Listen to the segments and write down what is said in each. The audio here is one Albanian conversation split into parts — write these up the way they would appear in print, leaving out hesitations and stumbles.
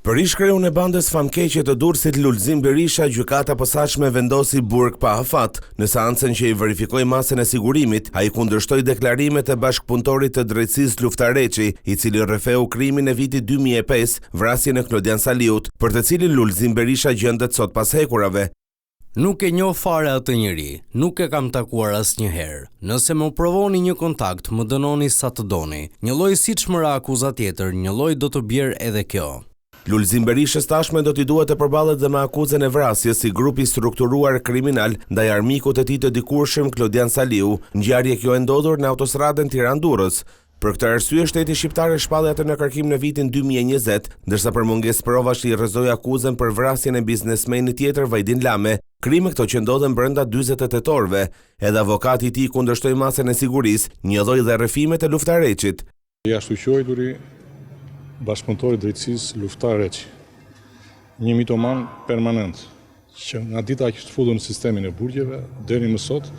Për ish-kreun e bandës famkeqe të Durrësit Lulzim Berisha, gjykata posaçme vendosi burg pa afat. Në seancën që i verifikoi masën e sigurimit, ai kundërshtoi deklarimet e bashkëpunëtorit të drejtësisë Luftar Reçi, i cili rrefeu krimin e vitit 2005, vrasjen e Klodian Saliut, për të cilin Lulzim Berisha gjendet sot pas hekurave. Nuk e njoh fare atë njeri, nuk e kam takuar asnjëherë. Nëse më provoni një kontakt, më dënoni sa të doni. Një lloj siç më ra akuza tjetër, një lloj do të bjerë edhe kjo. Lulzim Berishës tashme do t'i duhet të përballet dhe me akuzën e vrasjes si grupi strukturuar kriminal ndaj armikut të tij të dikurshëm Klodian Saliu, ngjarje kjo e ndodhur në autostradën Tiranë-Durrës. Për këtë arsye shteti shqiptar e shpalli atë në kërkim në vitin 2020, ndërsa për mungesë provash i rrezoi akuzën për vrasjen e biznesmenit tjetër Vajdin Lame. Krime këto që ndodhen brenda 48 orëve. Edhe avokati i tij kundërshtoi masën e sigurisë, një lloj dhe rrëfimet e Luftar Reçit. Jashtë quajturi bashkëpunëtori drejtësisë Luftar Reçi, një mitoman permanent, që nga dita që futur në sistemin e burgjeve, deri më sot,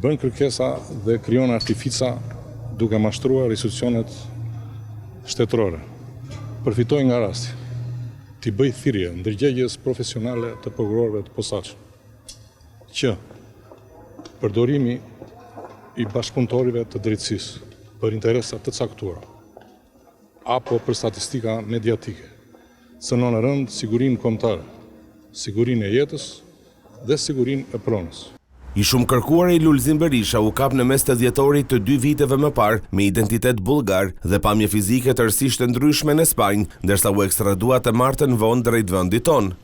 bën kërkesa dhe krijon artifica duke mashtruar institucionet shtetërore. Përfitoj nga rasti, t'i bëj thirrje ndërgjegjes profesionale të prokurorëve të posaçëm, që përdorimi i bashkëpunëtorëve të drejtësisë për interesa të caktuara apo për statistika mediatike, cënon në rënd sigurinë kombëtare, sigurinë e jetës dhe sigurinë e pronës. I shumë kërkuar i Lulzim Berisha u kap në mes të dhjetorit të 2 viteve më parë me identitet bullgar dhe pamje fizike tërësisht të ndryshme në Spanjë, ndërsa u ekstradua të martën vonë drejt vendit tonë.